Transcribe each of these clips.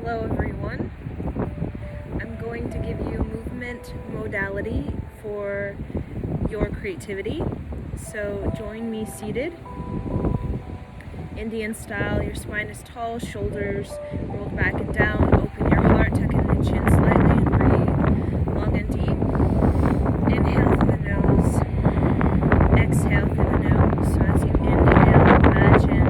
Hello everyone. I'm going to give you movement modality for your creativity. So join me seated. Indian style, your spine is tall, shoulders rolled back and down. Open your heart, tuck in the chin slightly and breathe long and deep. Inhale through the nose, exhale through the nose. So as you inhale, imagine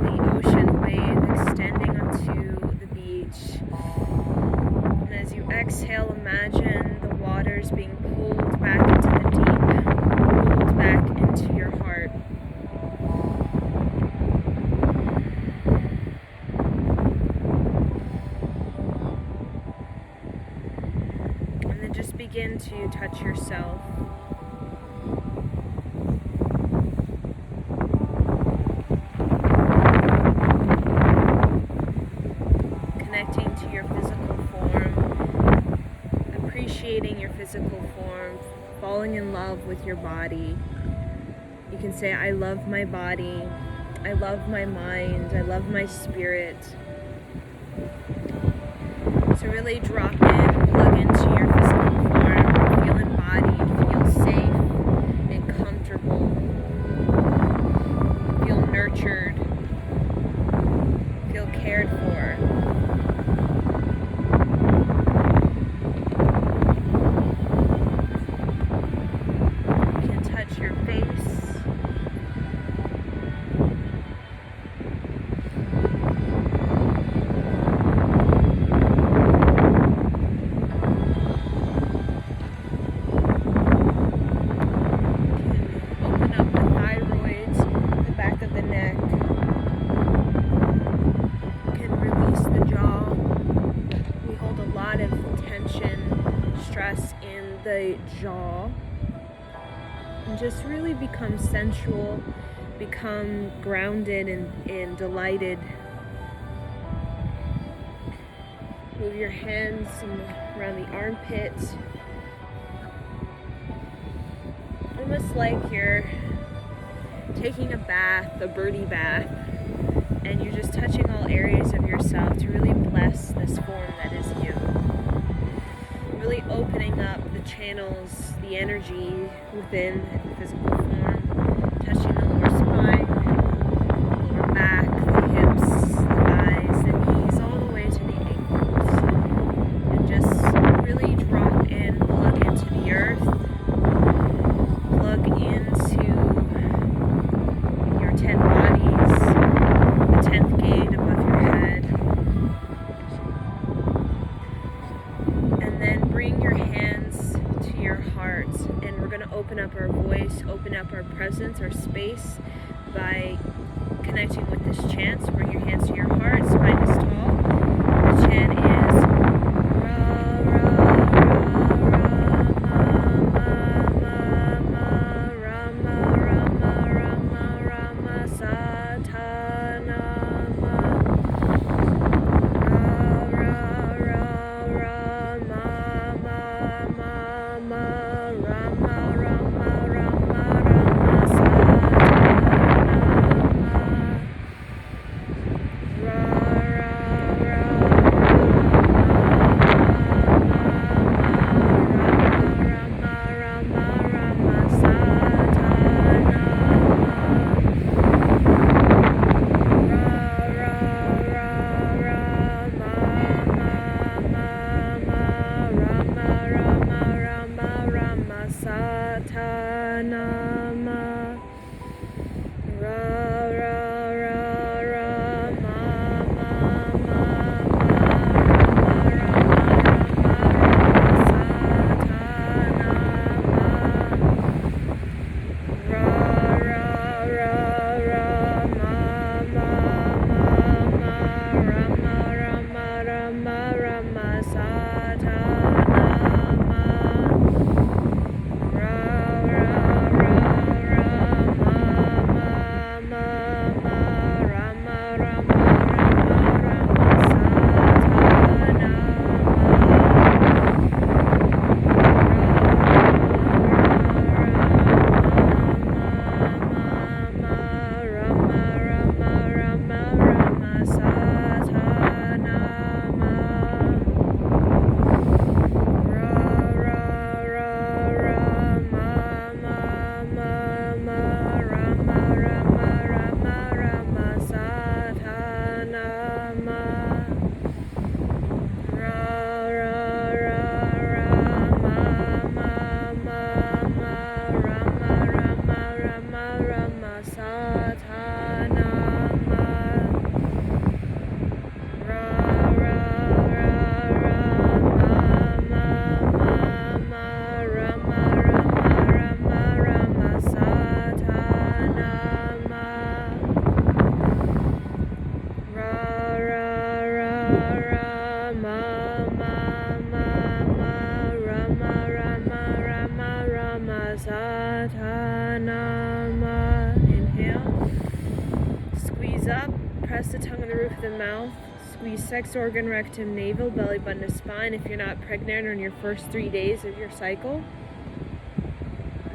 the ocean wave extending onto the beach. And as you exhale, imagine the waters being pulled back into the deep, pulled back into your heart. And then just begin to touch yourself. Connecting to your physical form, appreciating your physical form, falling in love with your body. You can say, I love my body, I love my mind, I love my spirit. So really drop in, plug into your physical form, feel embodied, feel safe and comfortable, feel nurtured, feel cared for. You can touch your face. Stress in the jaw, and just really become sensual, become grounded and delighted. Move your hands around the armpit, almost like you're taking a bath, a birdie bath, and you're just touching all areas of yourself to really bless this form that is you. Really opening up the channels, the energy within the physical form, touching the lower spine, the lower back, the hips, the thighs, the knees, all the way to the ankles. And just really drop in, plug into the earth, plug into your 10 bodies, the 10th gate above your head. Bring your hands to your heart, and we're going to open up our voice, open up our presence, our space by connecting with this chant. So bring your hands to your heart, spine is tall. The chant is Ra Ra Ra Rama Rama Rama Rama Satana. the mouth. Squeeze sex organ, rectum, navel, belly button to spine if you're not pregnant or in your first 3 days of your cycle.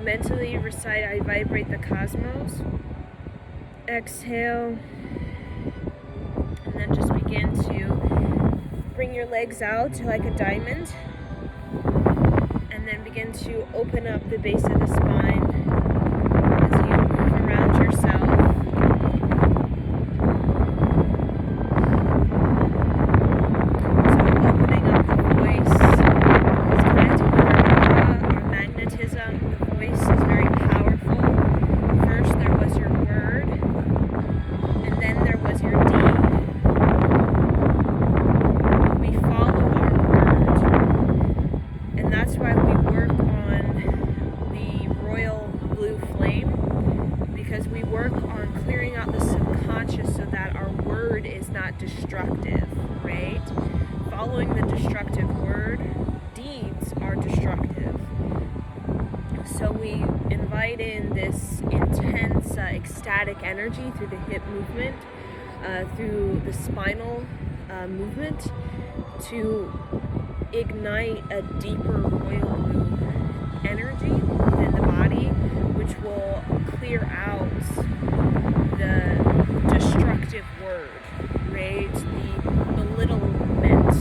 Mentally recite, I vibrate the cosmos. Exhale. And then just begin to bring your legs out like a diamond. And then begin to open up the base of the spine as you move around yourself. Destructive, right? Following the destructive word, deeds are destructive. So we invite in this intense ecstatic energy through the hip movement, through the spinal movement, to ignite a deeper royal blue energy within the body, which will clear out the destructive word, right? The belittlement,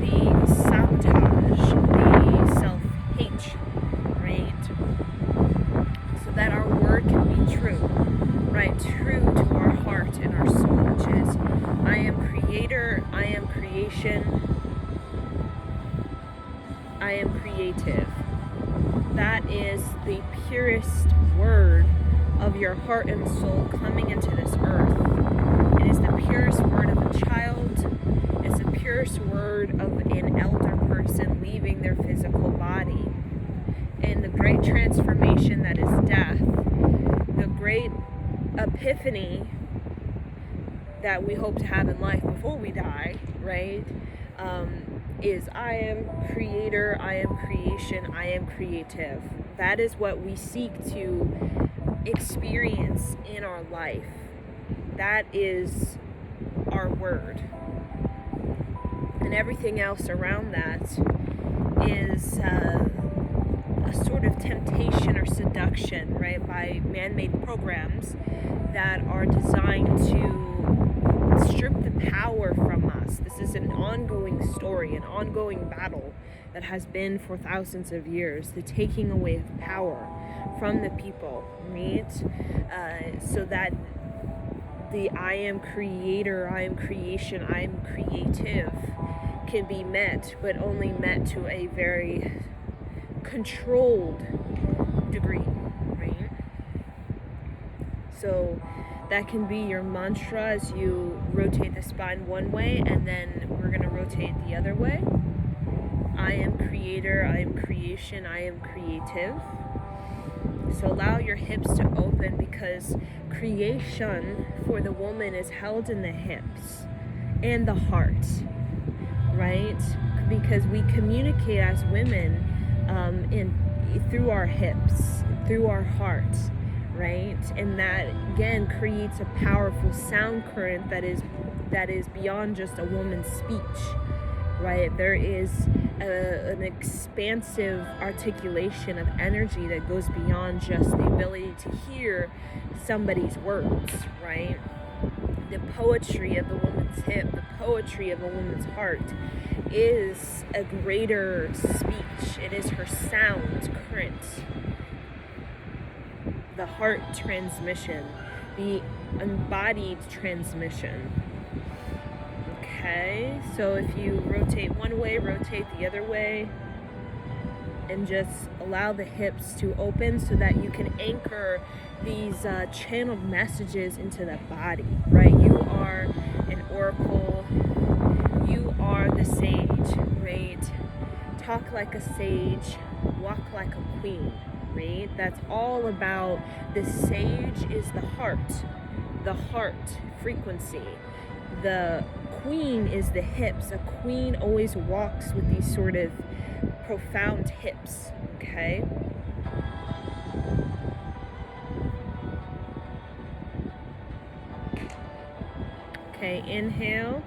the sabotage, the self-hate, right? So that our word can be true, right? True to our heart and our soul, which is, I am creator, I am creation, I am creative. That is the purest word of your heart and soul coming into this earth. It is the purest word of a child. It's the purest word of an elder person leaving their physical body. And the great transformation that is death, the great epiphany that we hope to have in life before we die, right? Is I am creator, I am creation, I am creative. That is what we seek to experience in our life. That is our word. And everything else around that is a sort of temptation or seduction, right, by man-made programs that are designed to strip the power from us. This is an ongoing story, an ongoing battle that has been for thousands of years, the taking away of power from the people, right? So that the I am creator, I am creation, I am creative can be met, but only met to a very controlled degree, right? So that can be your mantra as you rotate the spine one way, and then we're going to rotate the other way. I am creator, I am creation, I am creative. So allow your hips to open, because creation for the woman is held in the hips and the heart, right? Because we communicate as women through our hips, through our heart, right? And that again creates a powerful sound current that is beyond just a woman's speech, right? There is an expansive articulation of energy that goes beyond just the ability to hear somebody's words, right? The poetry of a woman's hip, the poetry of a woman's heart is a greater speech. It is her sound current, the heart transmission, the embodied transmission. Okay, so if you rotate one way, rotate the other way, and just allow the hips to open so that you can anchor these channeled messages into the body, right? You are an oracle, you are the sage, right? Talk like a sage, walk like a queen, right? That's all about the sage is the heart frequency. The queen is the hips. A queen always walks with these sort of profound hips, okay? Okay, inhale,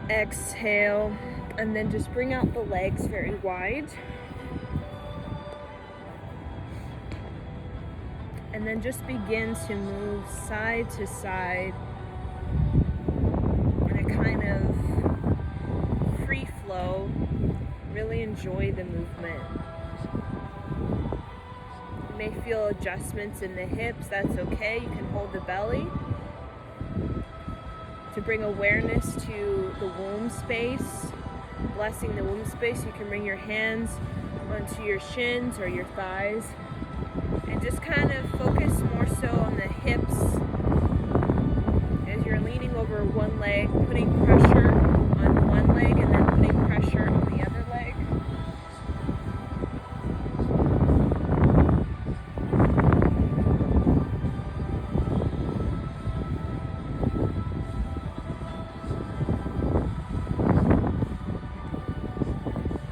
exhale, and then just bring out the legs very wide. And then just begin to move side to side in a kind of free flow. Really enjoy the movement. You may feel adjustments in the hips, that's okay. You can hold the belly. To bring awareness to the womb space, blessing the womb space, you can bring your hands onto your shins or your thighs. And just kind of focus more so on the hips as you're leaning over one leg, putting pressure on one leg and then putting pressure on the other leg.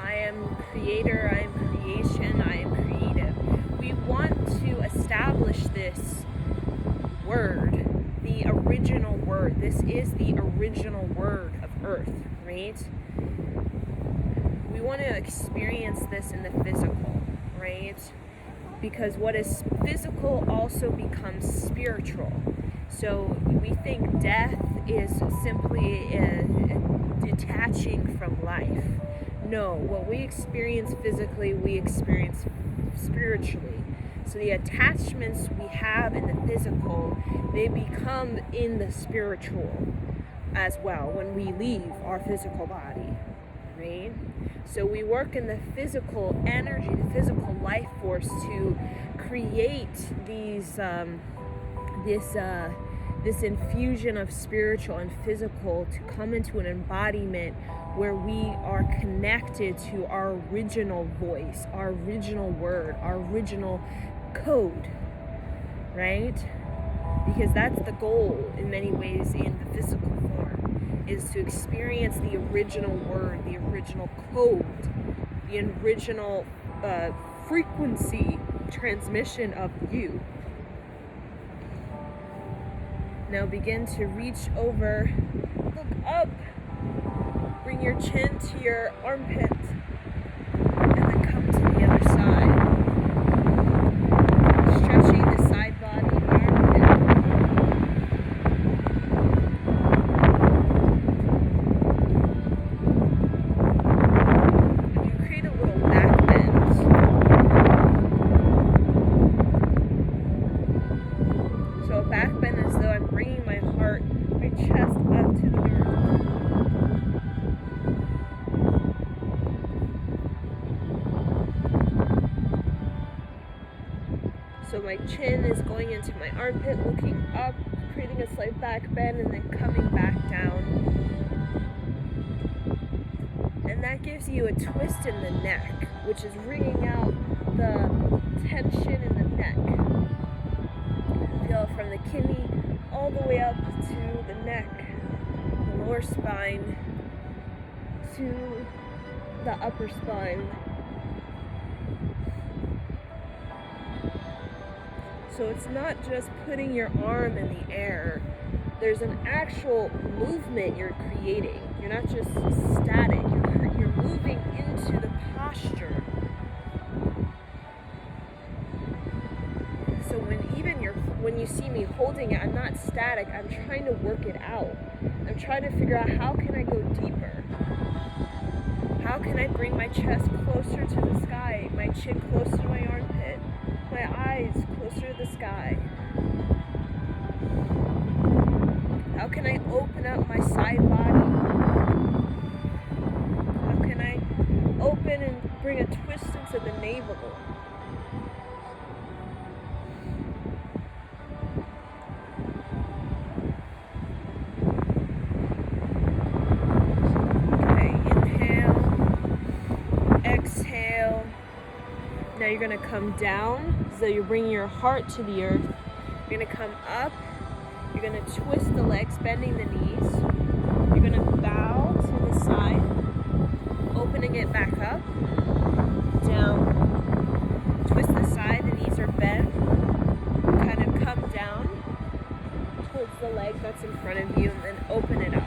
I am creator, I am creation, I am creative. We want to establish this word, the original word. This is the original word of Earth, right? We want to experience this in the physical, right? Because what is physical also becomes spiritual. So we think death is simply detaching from life. No, what we experience physically, we experience spiritually. So the attachments we have in the physical, they become in the spiritual as well when we leave our physical body, right? So we work in the physical energy, the physical life force to create this infusion of spiritual and physical to come into an embodiment where we are connected to our original voice, our original word, our original code, right? Because that's the goal in many ways in the physical form, is to experience the original word, the original code, the original frequency transmission of you. Now begin to reach over, look up, bring your chin to your armpit, and then come to the other side. Stretching the side body and armpit. And you create a little back bend. So a back bend as though I'm bringing my heart, my chest up to the earth. So my chin is going into my armpit, looking up, creating a slight back bend, and then coming back down. And that gives you a twist in the neck, which is wringing out the tension in the neck. Feel from the kidney all the way up to the neck, the lower spine, to the upper spine. So it's not just putting your arm in the air. There's an actual movement you're creating. You're not just static. You're moving into the posture. So when you see me holding it, I'm not static. I'm trying to work it out. I'm trying to figure out, how can I go deeper? How can I bring my chest closer to the sky, my chin closer to my armpit, my eyes closer to the sky? How can I open up my side body? How can I open and bring a twist into the navel? Now you're going to come down, so you're bringing your heart to the earth. You're going to come up. You're going to twist the legs, bending the knees. You're going to bow to the side, opening it back up, down. Twist the side, the knees are bent. Kind of come down, hold the leg that's in front of you and then open it up.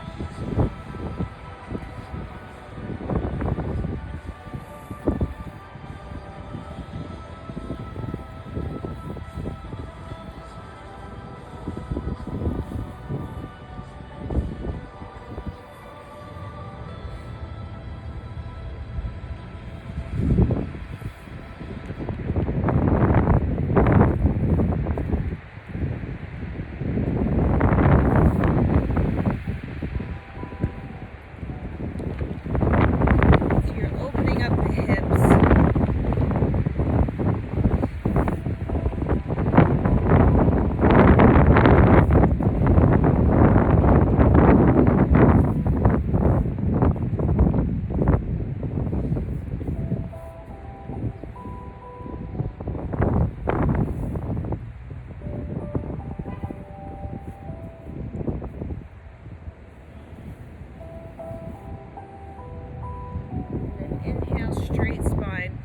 Inhale, straight spine.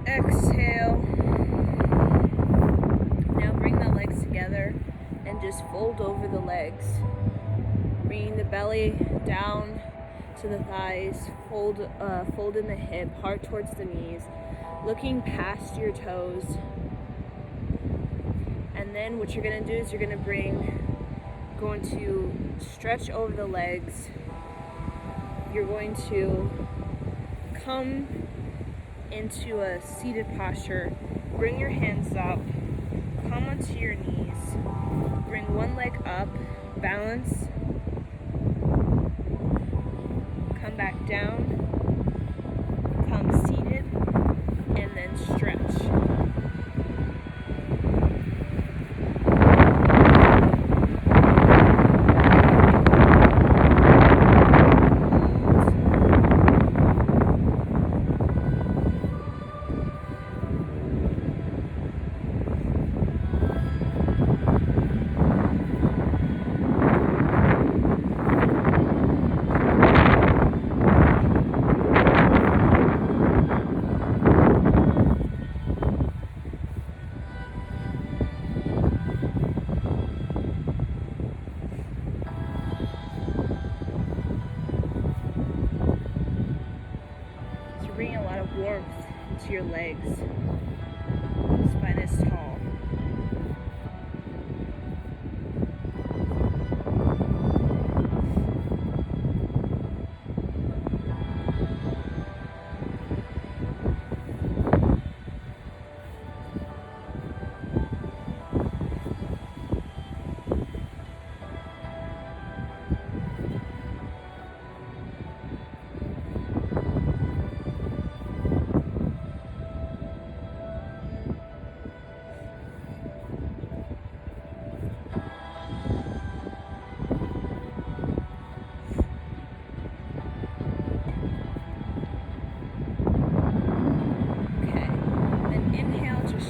Exhale. Now bring the legs together and just fold over the legs. Bringing the belly down to the thighs. Fold in the hip, heart towards the knees. Looking past your toes. And then what you're going to do is you're going to stretch over the legs. You're going to come into a seated posture. Bring your hands up. Come onto your knees. Bring one leg up. Balance. Come back down. Come seated. And then stretch. Bring a lot of warmth into your legs. Spine is tall.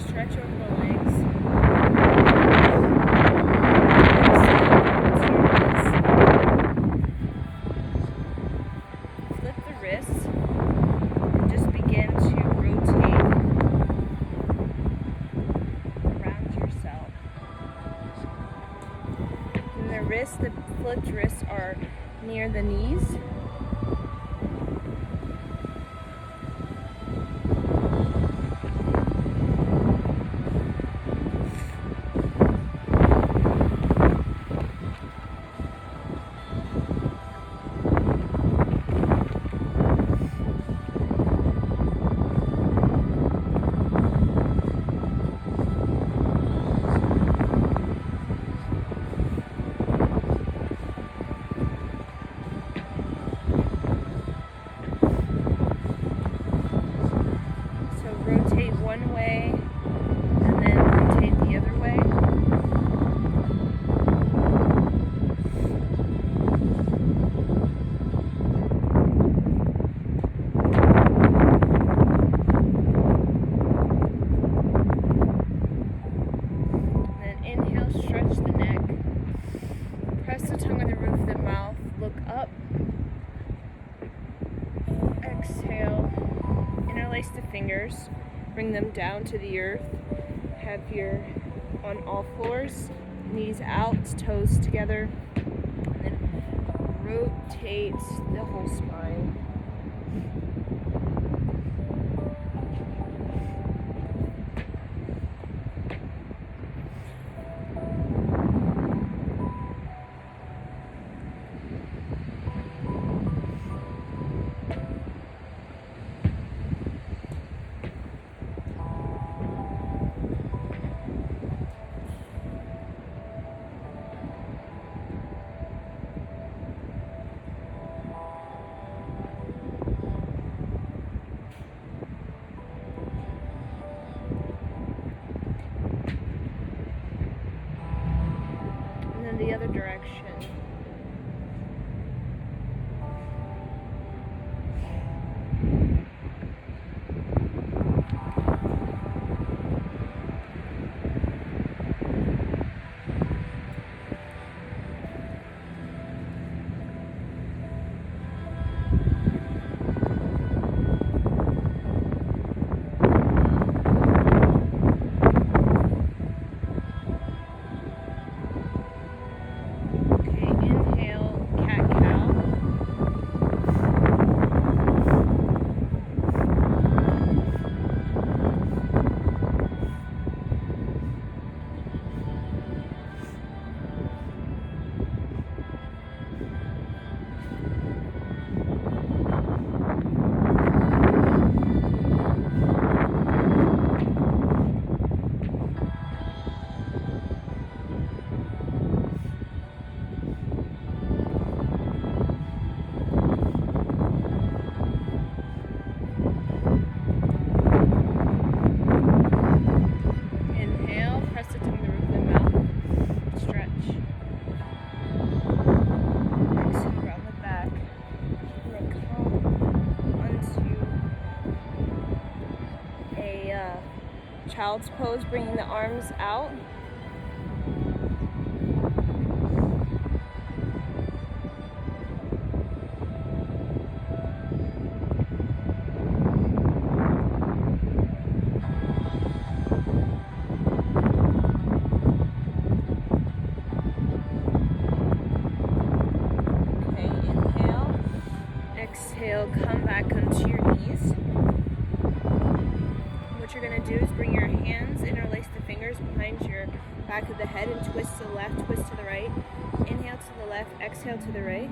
Stretch over the legs. Flip the wrists and just begin to rotate around yourself. And the flipped wrists are near the knees. Rotate one way and then rotate the other way. And then inhale, stretch the neck. Press the tongue on the roof of the mouth. Look up. Exhale. Interlace the fingers. Bring them down to the earth. Have your on all fours. knees out, toes together, and then rotate the whole spine. The other direction. Child's pose, bringing the arms out. Okay, inhale. Exhale, come back onto your knees. What you're going to do is bring your hands, interlace the fingers behind your back of the head and twist to the left, twist to the right. Inhale to the left, exhale to the right.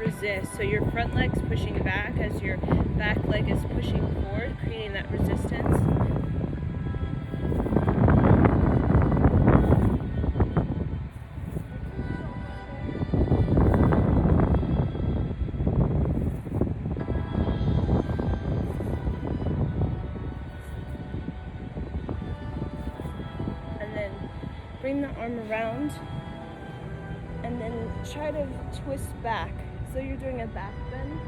resist. So your front leg's pushing back as your back leg is pushing forward, creating that resistance. And then bring the arm around and then try to twist back. So you're doing a back bend.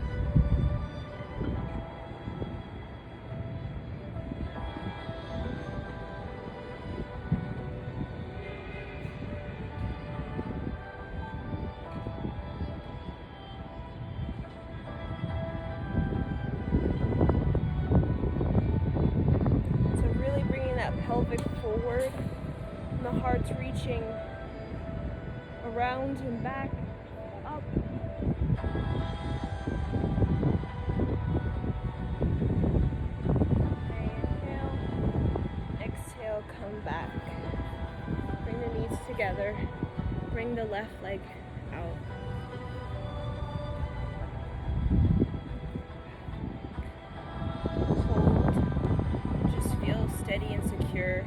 So really bringing that pelvic forward, and the heart's reaching around and back, up. Inhale, exhale, come back. Bring the knees together. Bring the left leg out. Hold. Just feel steady and secure.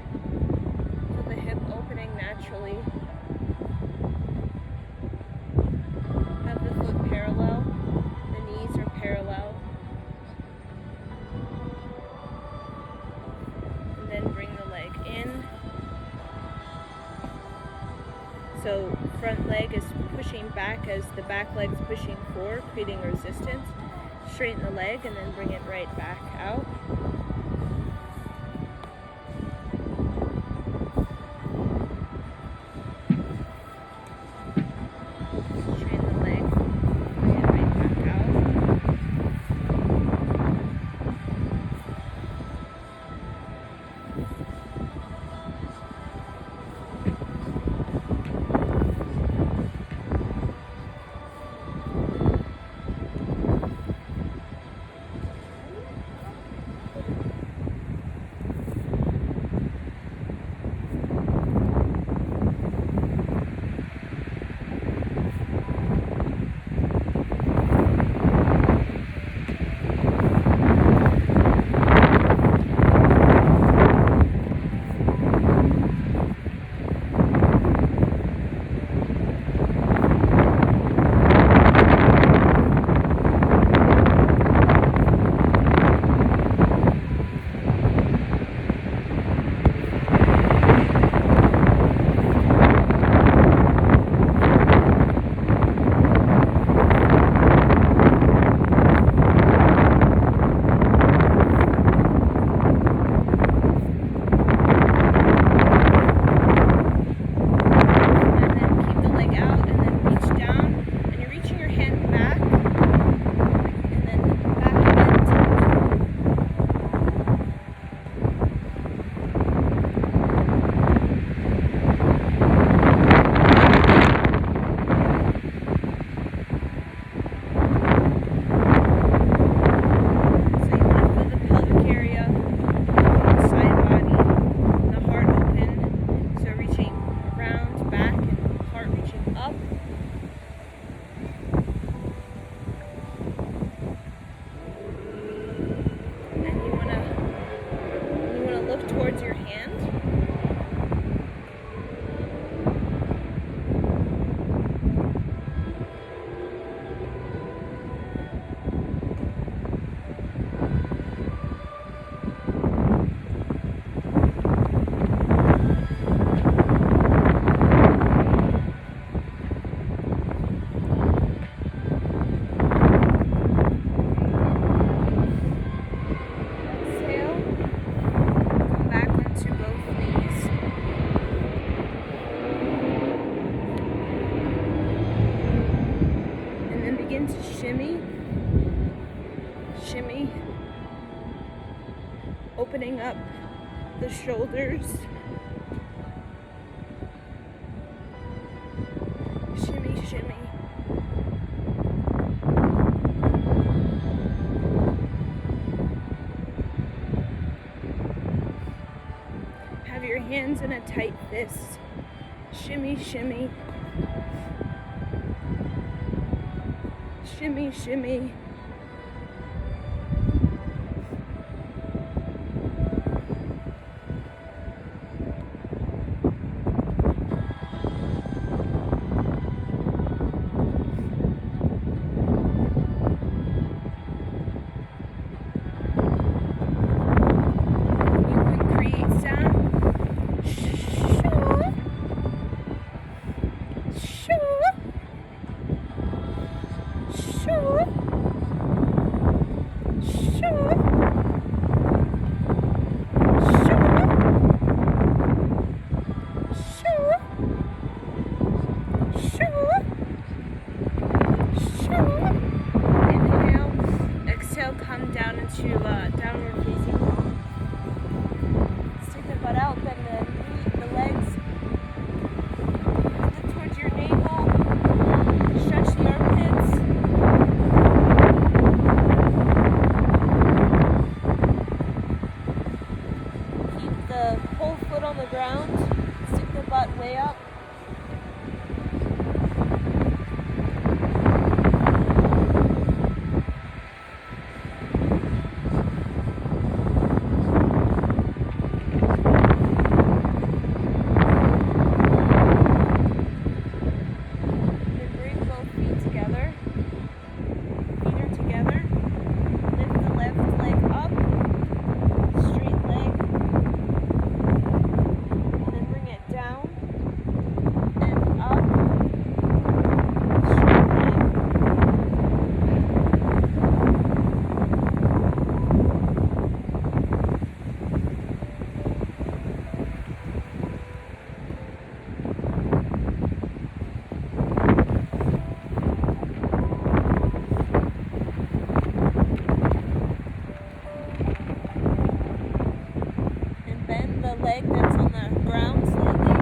Feel the hip opening naturally. Have the foot parallel. The knees are parallel. And then bring the leg in. So front leg is pushing back as the back leg is pushing forward, creating resistance. Straighten the leg and then bring it right back out. Straighten the leg, bring it right back out. Towards your hand. Shimmy, opening up the shoulders, shimmy, shimmy. Have your hands in a tight fist, shimmy, shimmy. Shimmy, shimmy. Come down into downward facing dog. Stick the butt out, bend the legs. Look towards your navel. Stretch the armpits. Keep the whole foot on the ground. Stick the butt way up. Leg that's on the ground slightly.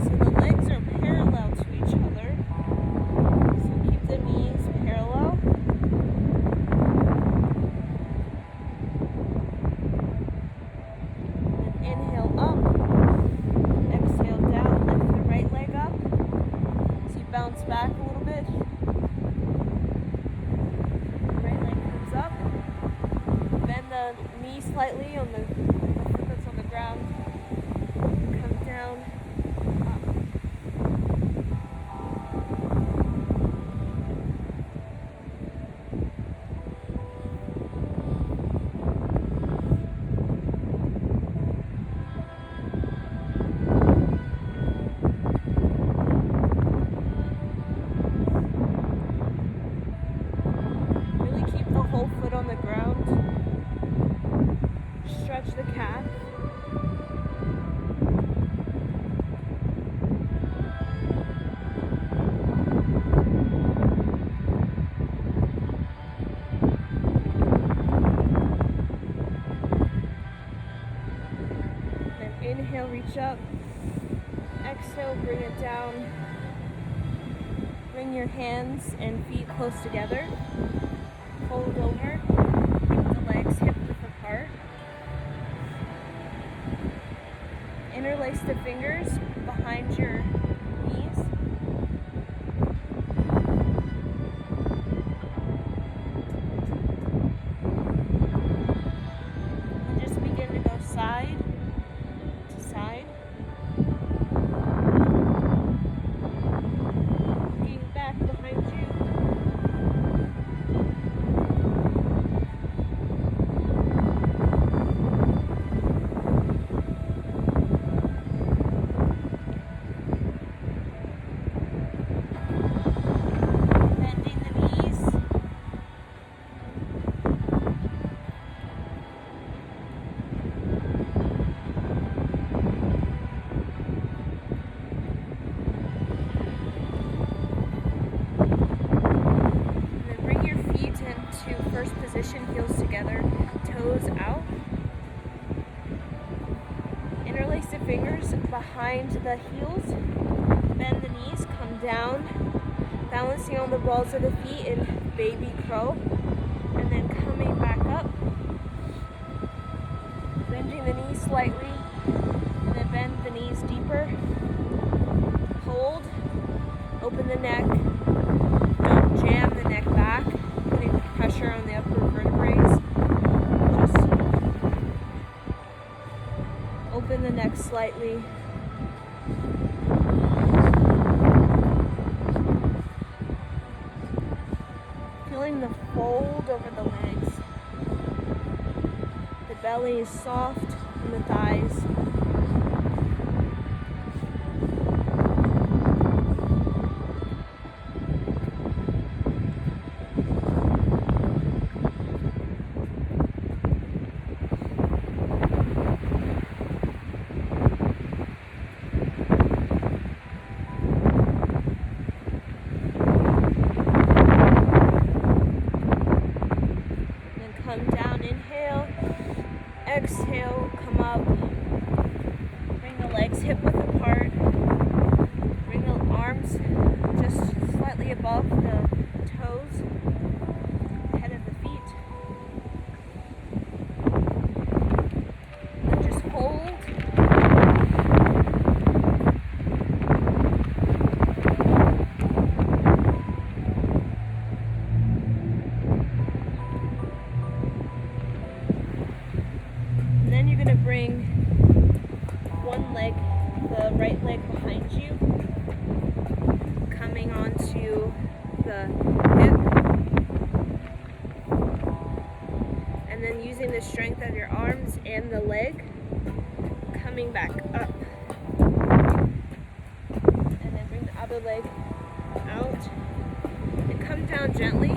So the legs are parallel to each other. So keep the knees parallel. And inhale up. Exhale down. Lift the right leg up. So you bounce back a little bit. The knee slightly on the foot that's on the ground. Come down, up. Really keep the whole foot on the ground. Stretch the calf. Then inhale, reach up. Exhale, bring it down. Bring your hands and feet close together. Fold over. Keep the legs hip width apart. Interlace the fingers behind your knees. And just begin to go side to side. Looking back behind you. First position, heels together, toes out. Interlace the fingers behind the heels. Bend the knees, come down, balancing on the balls of the feet in baby crow. And then coming back up. Bending the knees slightly. And then bend the knees deeper. Hold. Open the neck. Don't jam the neck back, putting pressure on the upper vertebrae. Just open the neck slightly. Feeling the fold over the legs. The belly is soft in the thighs. Come down, inhale, exhale, come up, bring the legs hip width apart, bring the arms just slightly above the toes, head of the feet, and just hold. Then you're going to bring one leg, the right leg behind you, coming onto the hip, and then using the strength of your arms and the leg, coming back up, and then bring the other leg out, and come down gently.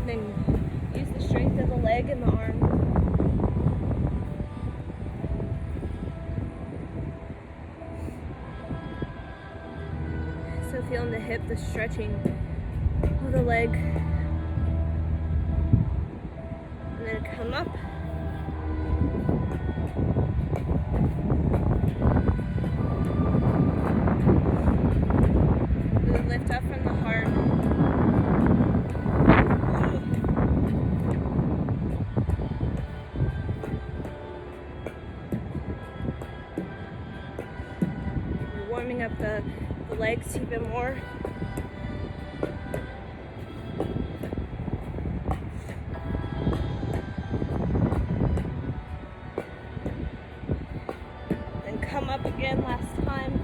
Then use the strength of the leg and the arm. So feeling the hip, the stretching of the leg. And then come up. And then lift up from the heart. Warming up the legs even more. Then come up again last time.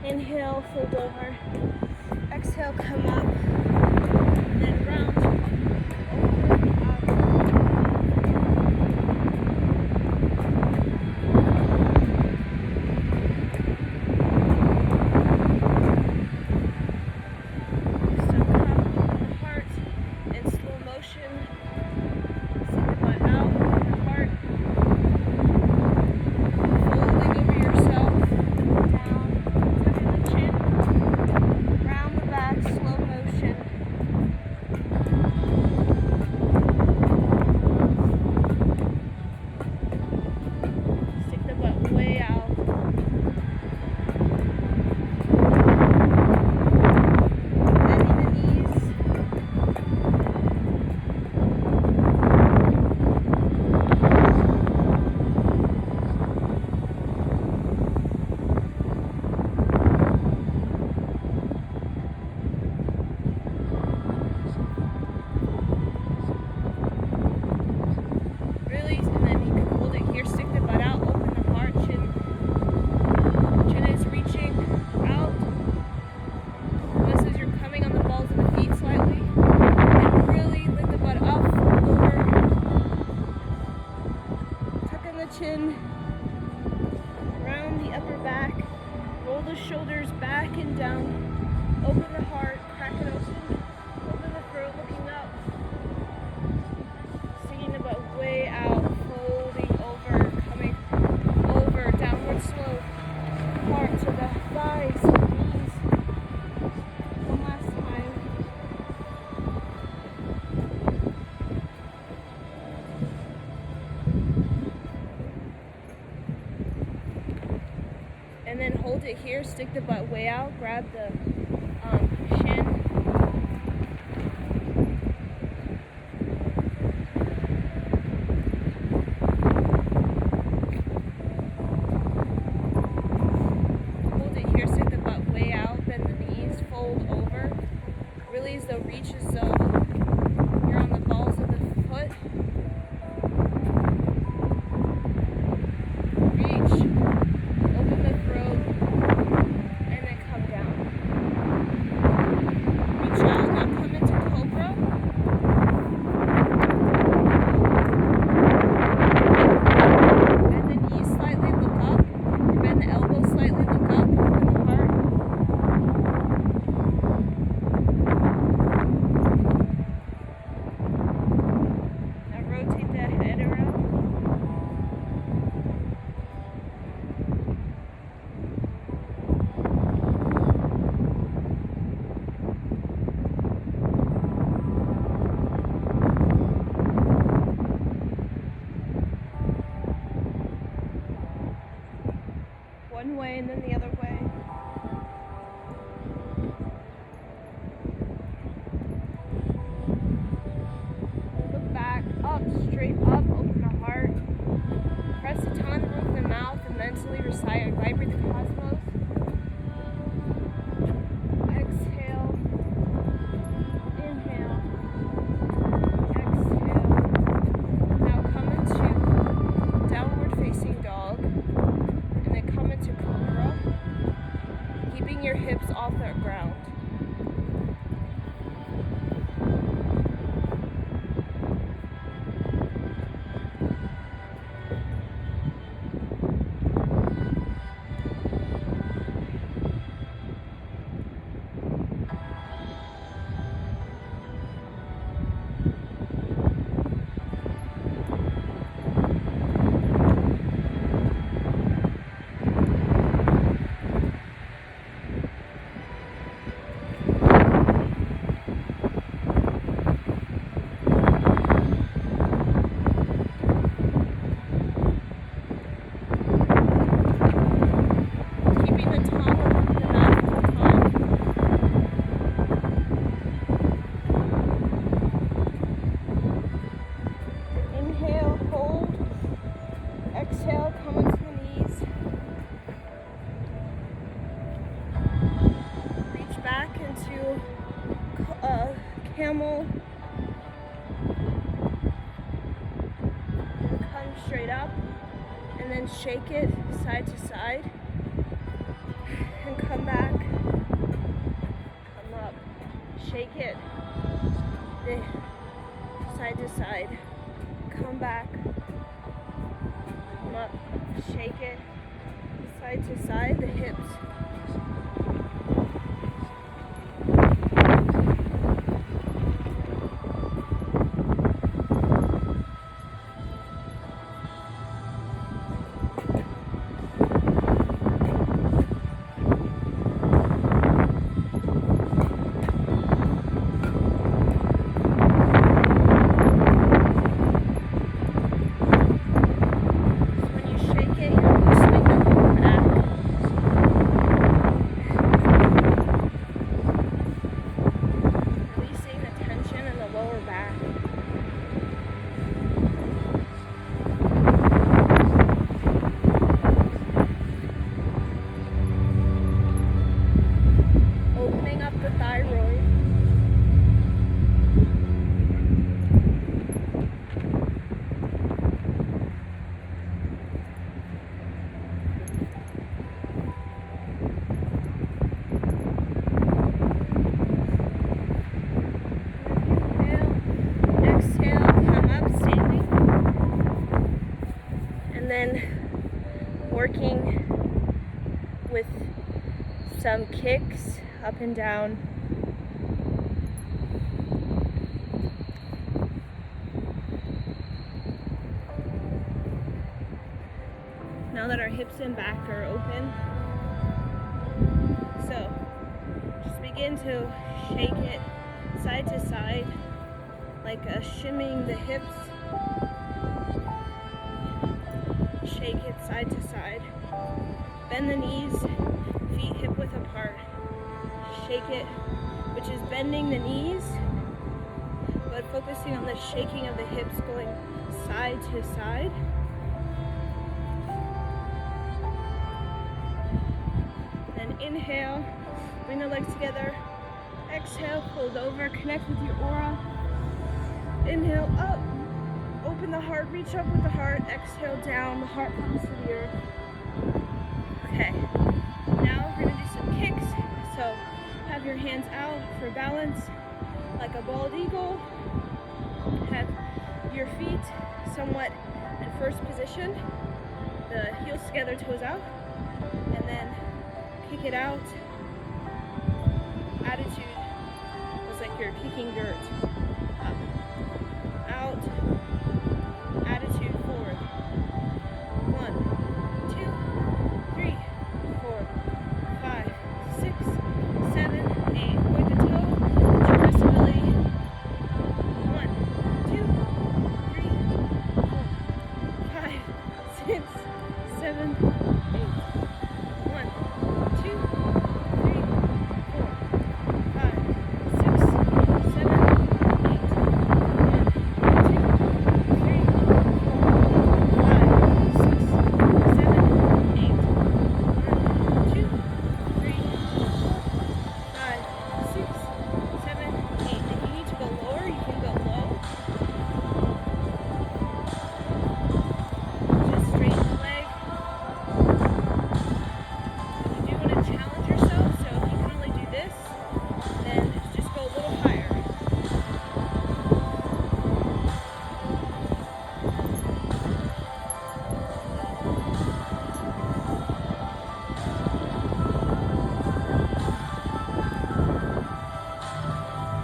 Inhale, fold over. Exhale, come up. And then round. Over, up. Chin, round the upper back, roll the shoulders back and down, open the heart, crack it open the throat, looking up, singing about way out, folding over, coming over, downward slope, heart to the thighs, knees, one last time. And then hold it here, stick the butt way out, grab the shin, bellies, though reach as though you're on the balls of the foot. Reach, open the throat, and then come down. Reach out, now come into cobra. Bend the knees slightly, look up. Bend the elbows slightly, look up. Open the heart. Now rotate the head around. One way and then the other way. Look back, up, straight up, open the heart. Press the tongue, roof the mouth, and mentally recite, vibrate the cosmos. Exhale. Inhale. Exhale. Now come into downward facing dog. And then come into cobra, keeping your hips off the ground. Exhale, come onto the knees. Reach back into camel. Come straight up and then shake it side to side. And come back. Come up. Shake it side to side. Come back. Come up, shake it side to side, the hips. Working with some kicks up and down. Now that our hips and back are open, so just begin to shake it side to side, like shimmying the hips. Shake it side to side. Bend the knees, feet hip width apart. Shake it, which is bending the knees, but focusing on the shaking of the hips going side to side. Then inhale, bring the legs together. Exhale, Fold over, connect with your aura. Inhale up, open the heart, reach up with the heart. Exhale down, the heart comes to the earth. Okay, now we're gonna do some kicks. So have your hands out for balance, like a bald eagle. Have your feet somewhat in first position, the heels together, toes out, and then kick it out. Attitude was like you're kicking dirt. Up, out, attitude forward. 1, 2, 3, 4, 5, 6, 7, 8. Point the toe, compressibility. 1, 2, 3, 4, 5, 6, 7, 8. 1, 2, 3, 4, 5, 6, 7, 8. 1, 2, 3, 4, 5, 6, 7, 8. 1, 2, 3, 5, 6, 7, 8. If you need to go lower, you can go low. Just straighten the leg. You do want to challenge yourself, so if you can only do this, then just go a little higher.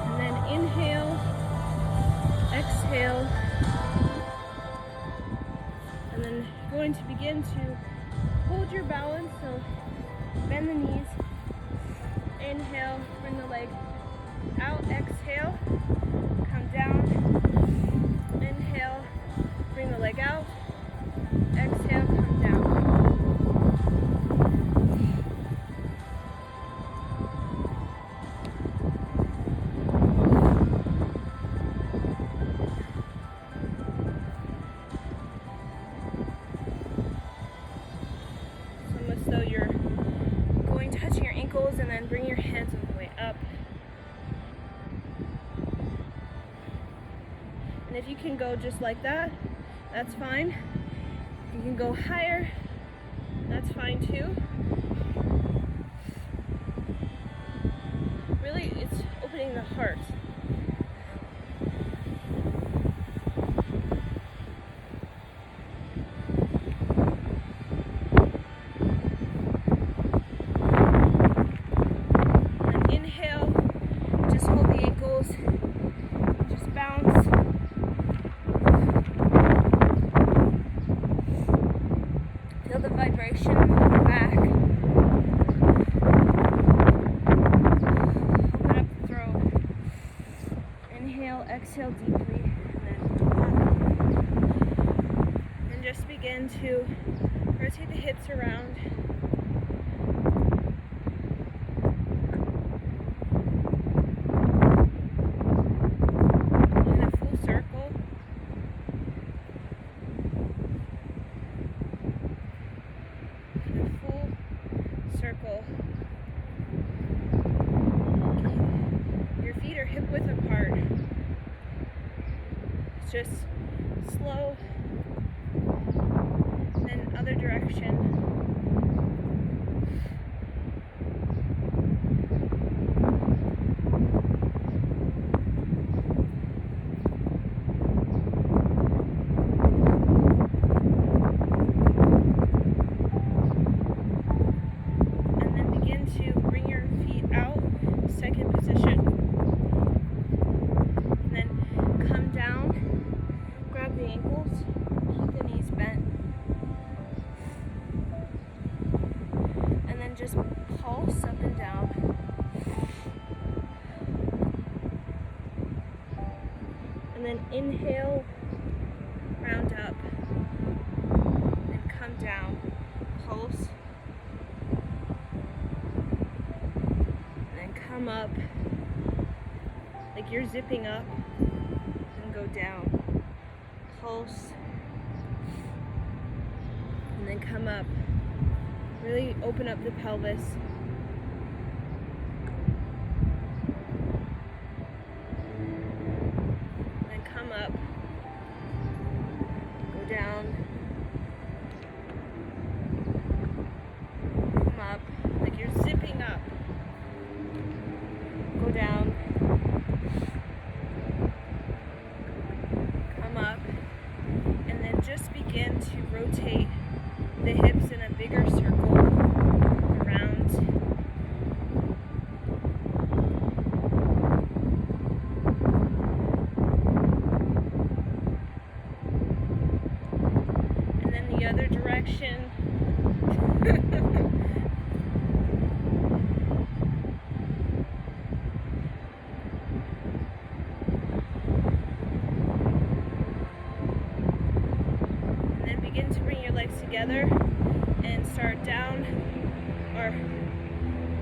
And then inhale, exhale, and then you're going to begin to hold your balance, so bend the knees. Inhale, bring the leg out, exhale, come down. Inhale, bring the leg out, exhale, come down. It's almost though you're going touching your ankles, and then bring your hands all the way up. And if you can go just like that, that's fine. You can go higher, that's fine too. Really, it's opening the heart. And inhale, just hold the ankles, just bounce. Feel the vibration in the back. Open up the throat. Inhale, exhale deeply, and then up. And just begin to rotate the hips around. In a full circle. In a full circle. Your feet are hip width apart. It's just slow. Then other direction. And then begin to bring your feet out, second position. And then come down, grab the ankles, keep the knees bent. And then just pulse up and down. And then inhale, round up, and come down, pulse. And then come up, like you're zipping up, and go down, pulse. And then come up. Really open up the pelvis. the other direction. And then begin to bring your legs together and start down, or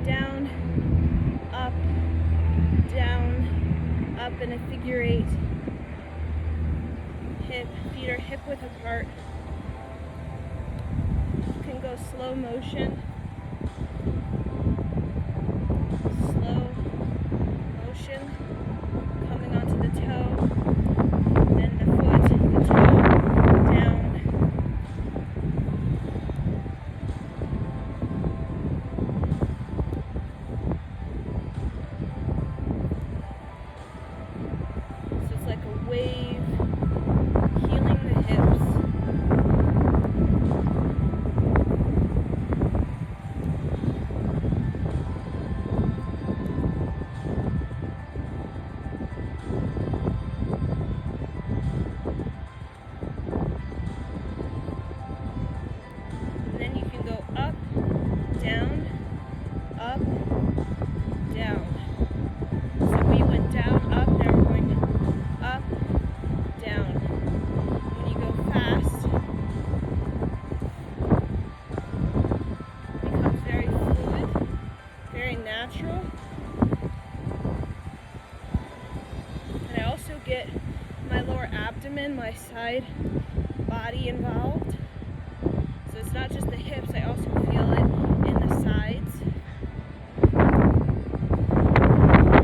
down, up, down, up in a figure eight. Feet are hip width apart. You can go slow motion. Slow motion. Coming onto the toe. Then the foot, the toe, down. So it's like a wave. Healing the hips. And then you can go up, down, up, down. So we went down, up, now we're going up, down. When you go fast, it becomes very fluid, very natural. And I also get my lower abdomen, my side body involved. So it's not just the hips, I also feel it in the sides.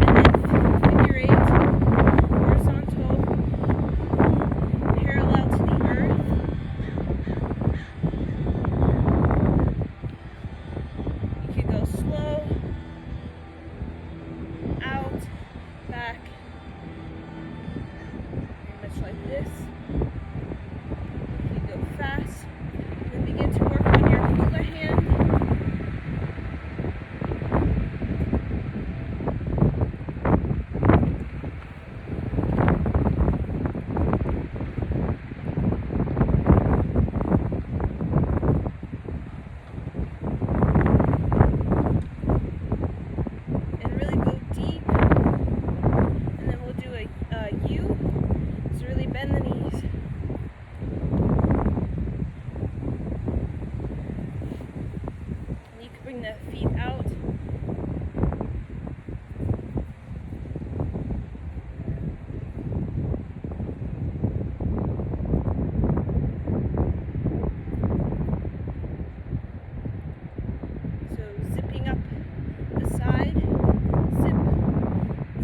And then figure eight, horizontal, parallel to the earth. You can go slow, out, back, very much like this. You can go fast, and then begin to work on your hula hand. And really go deep. And then we'll do a U. So really bend the knees. And you can bring the feet out. So zipping up the side, zip,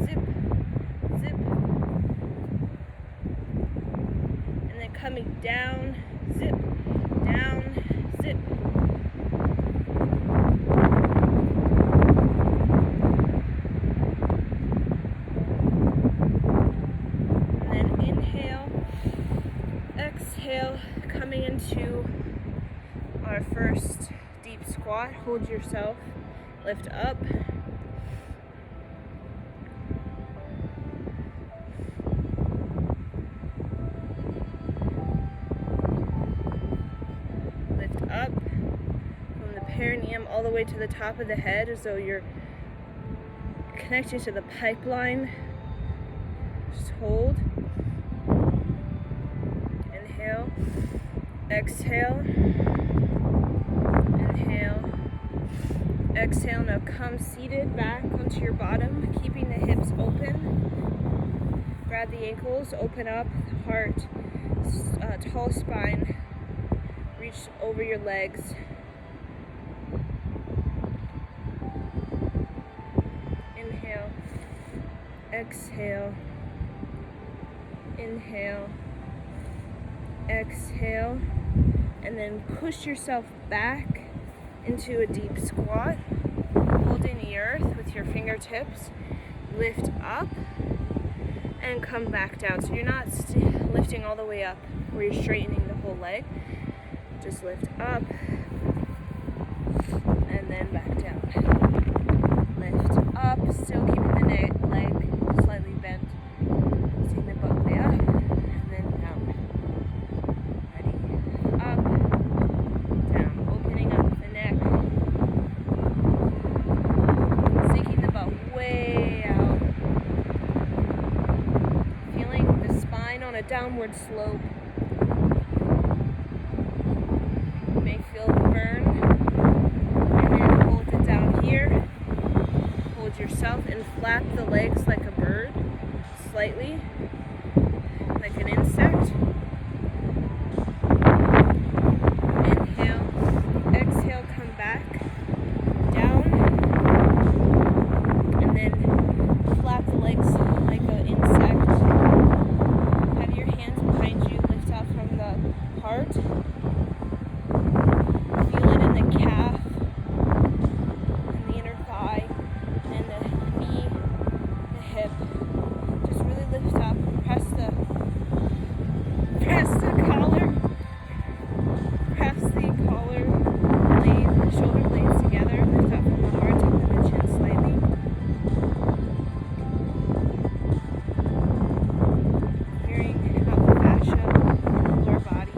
zip, zip. And then coming down, zip, down, zip. And then inhale, exhale, coming into our first deep squat. Hold yourself, lift up. Lift up from the perineum all the way to the top of the head, as though you're connected to the pipeline. Just hold. Inhale, exhale, inhale, exhale. Now come seated back onto your bottom, keeping the hips open. Grab the ankles, open up the heart, tall spine. Reach over your legs. Inhale, exhale, inhale, exhale, and then push yourself back into a deep squat, holding the earth with your fingertips. Lift up and come back down. So you're not lifting all the way up where you're straightening the whole leg. Just lift up and then back down. Lift up, still keeping the leg slightly bent. Seeing the butt way up and then down. Ready? Up, that downward slope. You may feel the burn. You're going to hold it down here. Hold yourself and flap the legs like a bird, slightly, like an insect. Inhale, exhale, come back, down, and then flap the legs like an insect. Have your hands behind you, lift up from the heart. Feel it in the calf, and the inner thigh, and the knee, the hip. Just really lift up, press the collar, press the collar blade, the shoulder blades together, lift up from the heart, tuck the chin slightly. Clearing out the fascia in the lower body.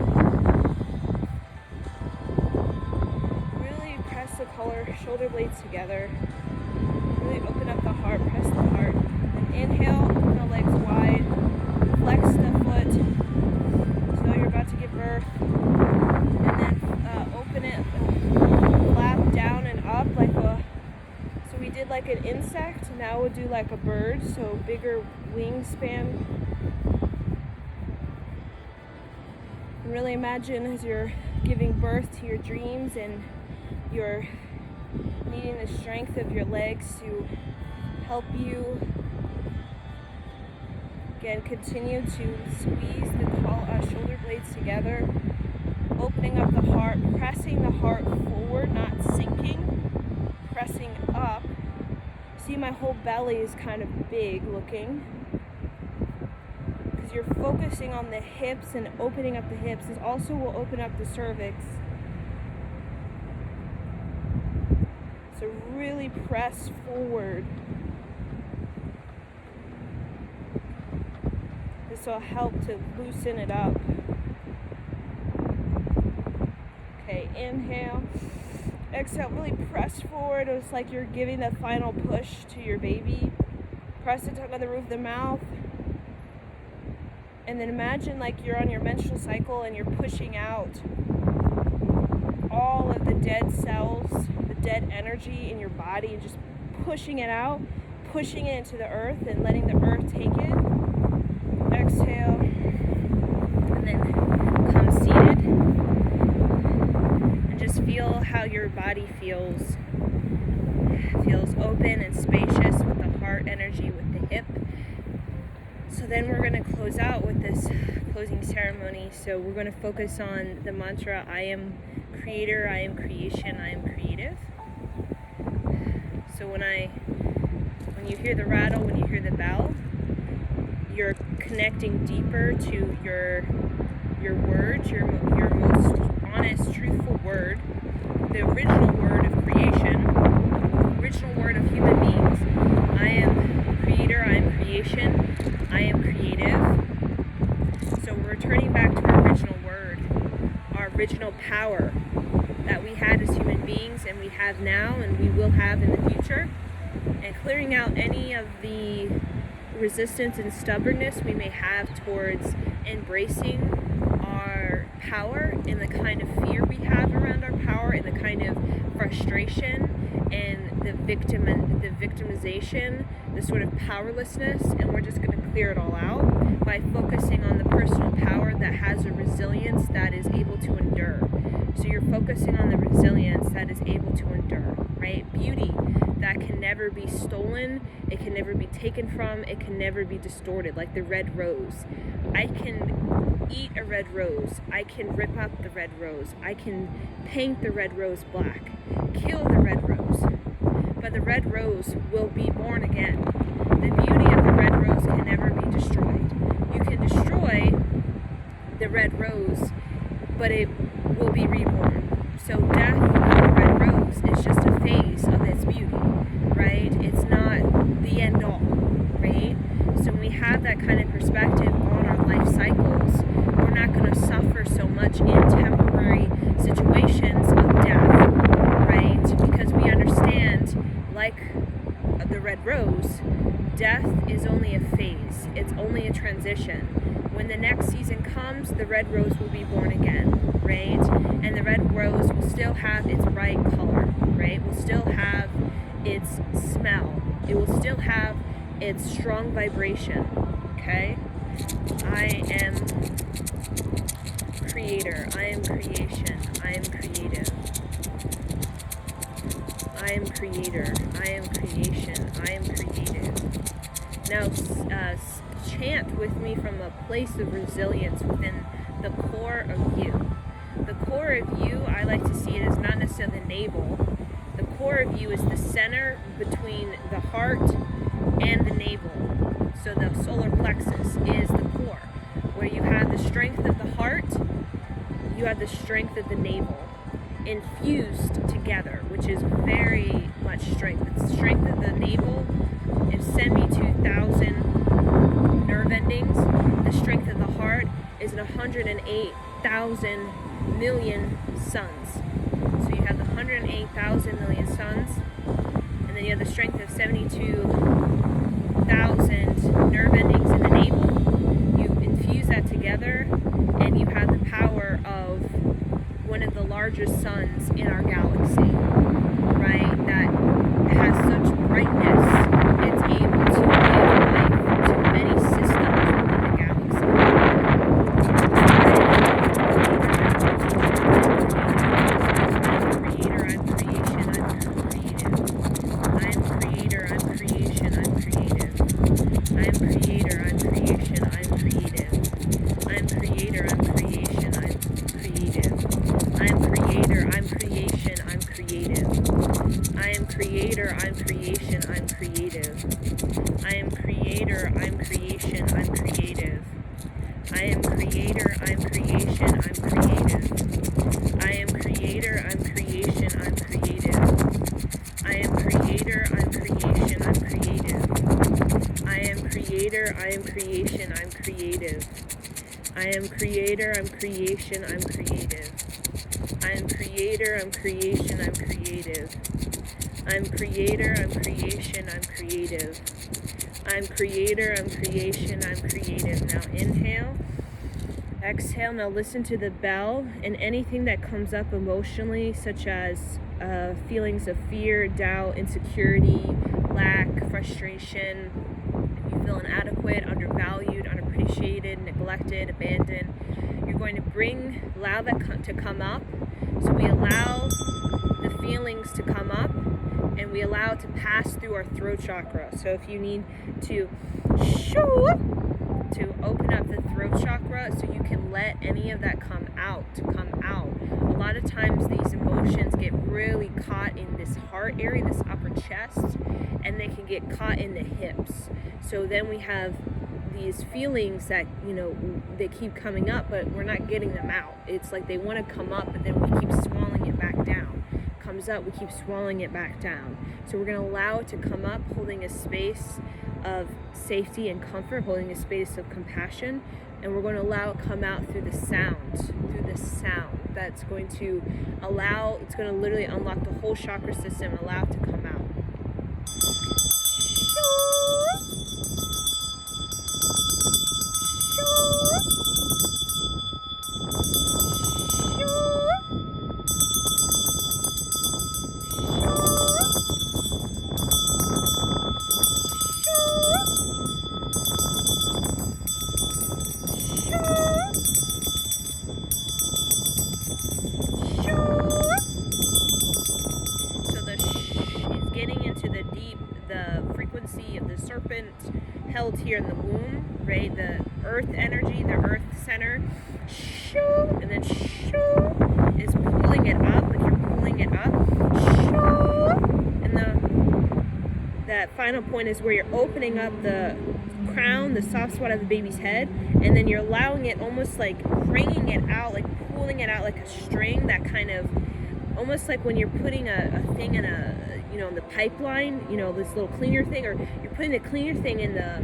Really press the collar, shoulder blades together. Really open up the heart, press the heart. And inhale, open the legs wide, flex the foot as though you're about to give birth. And then open it, flap down and up like a, so we did like an insect, now we'll do like a bird, so bigger wingspan. And really imagine as you're giving birth to your dreams and you're needing the strength of your legs to help you. Again, continue to squeeze the shoulder blades together, opening up the heart, pressing the heart forward, not sinking, pressing up. See, my whole belly is kind of big looking because you're focusing on the hips, and opening up the hips is also will open up the cervix. So really press forward. This will help to loosen it up. Okay, inhale. Exhale, really press forward. It's like you're giving the final push to your baby. Press the tongue on the roof of the mouth. And then imagine like you're on your menstrual cycle and you're pushing out all of the dead cells, the dead energy in your body, and just pushing it out, pushing it into the earth and letting the earth take it. Exhale, and then come seated, and just feel how your body feels. Feels open and spacious with the heart energy, with the hip. So then we're going to close out with this closing ceremony. So we're going to focus on the mantra, I am creator, I am creation, I am creative. So when you hear the rattle, when you hear the bell, you're connecting deeper to your words, your most honest, truthful word, the original word of creation, original word of human beings. I am creator, I am creation, I am creative. So we're returning back to our original word, our original power that we had as human beings, and we have now, and we will have in the future, and clearing out any of the resistance and stubbornness we may have towards embracing our power, and the kind of fear we have around our power, and the kind of frustration and the victimization, the sort of powerlessness. And we're just going to clear it all out by focusing on the personal power that has a resilience that is able to endure. So you're focusing on the resilience that is able to endure, right? Beauty that can never be stolen, it can never be taken from, it can never be distorted, like the red rose. I can eat a red rose, I can rip up the red rose, I can paint the red rose black, kill the red rose, but the red rose will be born again. The beauty of the red rose can never be destroyed. You can destroy the red rose, but it will be reborn. So death of the red rose is just a phase of its beauty, right? It's not the end all, right? So when we have that kind of perspective on our life cycles, we're not going to suffer so much in temporary situations of death, right? Because we understand, like the red rose, death is only a phase. It's only a transition. When the next season comes, the red rose will be born again, right? And the red rose will still have its bright color, right? Will still have its smell. It will still have its strong vibration, okay? I am creator. I am creation. I am creative. I am creator. I am creation. I am creative. Now, chant with me from a place of resilience within the core of you. The core of you, I like to see it as not necessarily the navel. The core of you is the center between the heart and the navel. So the solar plexus is the core, where you have the strength of the heart, you have the strength of the navel infused together, which is very much strength. The strength of the navel is 72,000 nerve endings. The strength of the heart is 108,000 million suns. So you have the 108,000 million suns, and then you have the strength of 72,000 nerve endings in the navel. You infuse that together, and you have the power of one of the largest suns in our galaxy, right? That has such brightness, it's able to give life to many systems within the galaxy. I'm creator, I'm creation, I'm creative. I'm creator, I'm creation, I'm creative. I'm creator, I'm creation, I'm creative. I'm creator, I'm creation, I'm creative. I'm creator, I'm creation, I'm creative. I am creator, I'm creation, I'm creative. I am creator, I'm creation, I'm creative. I am creator, I'm creation, I'm creative. I am creator, I'm creation, I'm creative. I am creator, I'm creation, I'm creative. I am creator, I am creation, I'm creative. I am creator, I'm creation, I'm creative. I am creator, I'm creation, I'm creative. I'm creator, I'm creation, I'm creative. I'm creator, I'm creation, I'm creative. Now inhale, exhale. Now listen to the bell, and anything that comes up emotionally, such as feelings of fear, doubt, insecurity, lack, frustration. If you feel inadequate, undervalued, unappreciated, neglected, abandoned, you're going to allow that to come up. So we allow the feelings to come up, and we allow it to pass through our throat chakra. So if you need to open up the throat chakra so you can let any of that come out. A lot of times these emotions get really caught in this heart area, this upper chest, and they can get caught in the hips. So then we have these feelings that, they keep coming up, but we're not getting them out. It's like they want to come up, but then we keep swallowing it back down. Comes up, we keep swallowing it back down. So we're going to allow it to come up, holding a space of safety and comfort, holding a space of compassion, and we're going to allow it to come out through the sound. That's going to it's going to literally unlock the whole chakra system and allow it to come out. Held here in the womb, right? The earth energy, the earth center, and then is pulling it up, like you're pulling it up, and that final point is where you're opening up the crown, the soft spot of the baby's head, and then you're allowing it, almost like bringing it out, like pulling it out like a string, that kind of, almost like when you're putting a thing in in the pipeline, this little cleaner thing, or you're putting the cleaner thing in the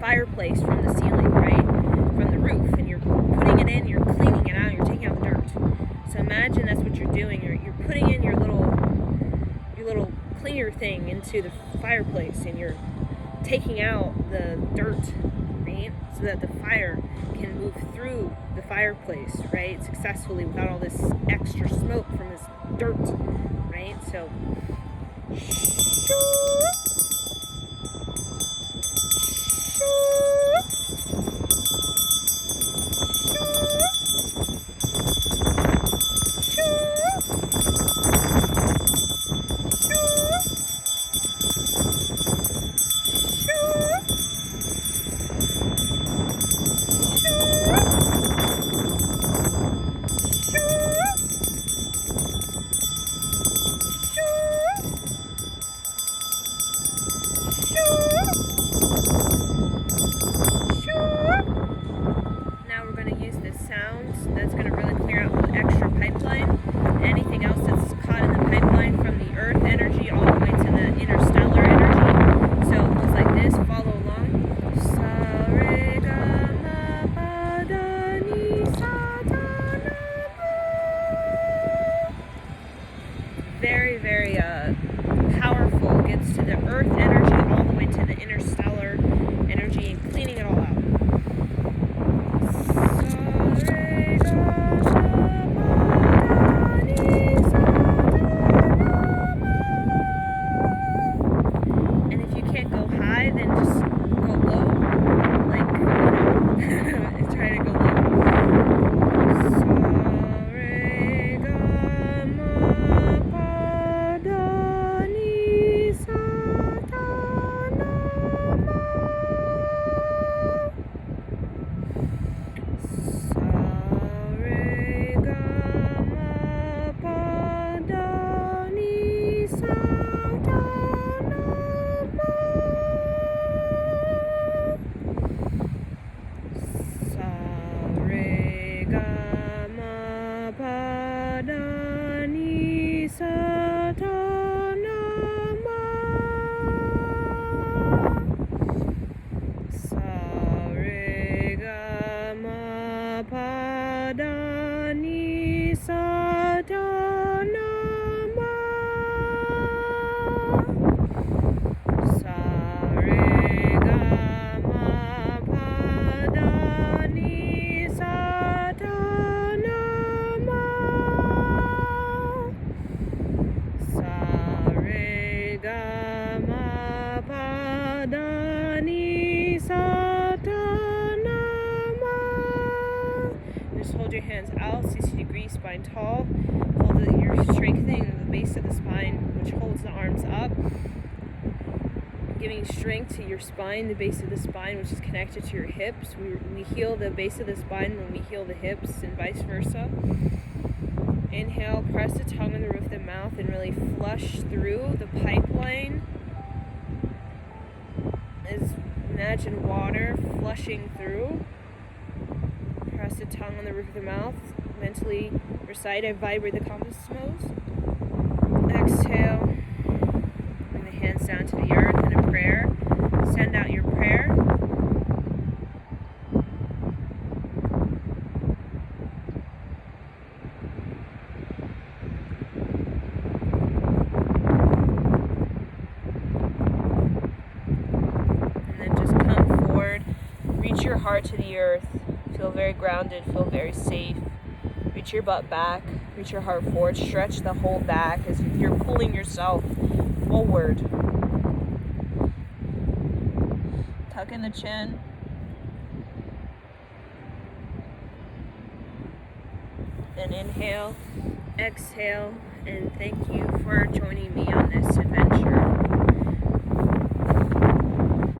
fireplace from the ceiling, right? From the roof, and you're putting it in, you're cleaning it out, you're taking out the dirt. So imagine that's what you're doing. You're putting in your little cleaner thing into the fireplace, and you're taking out the dirt, right? So that the fire can move through the fireplace, right? Successfully without all this extra smoke from this dirt, right? So now we're going to use this sound that's going to really clear out the extra pipeline. Anything else that's caught in the pipeline from the earth energy all the way to the interstellar energy. So it goes like this. Follow along. Sa re ga ma pa da ni sa ta na ma. Very, very powerful. Gets to the earth energy all the way to the interstellar energy and cleaning it all out. And if you can't go high, then just go low. Like, and try to go low. Just hold your hands out, 60 degrees, spine tall. Hold it, you're strengthening the base of the spine, which holds the arms up. Giving strength to your spine, the base of the spine, which is connected to your hips. We heal the base of the spine when we heal the hips, and vice versa. Inhale, press the tongue on the roof of the mouth and really flush through the pipeline. Imagine water flushing through. Press the tongue on the roof of the mouth. Mentally recite, I vibrate the cosmos. Exhale. Bring the hands down to the earth in a prayer. Send out your prayer. And then just come forward. Reach your heart to the earth. Feel very grounded, feel very safe. Reach your butt back, reach your heart forward, stretch the whole back as if you're pulling yourself forward. Tuck in the chin. Then inhale, exhale, and thank you for joining me on this adventure.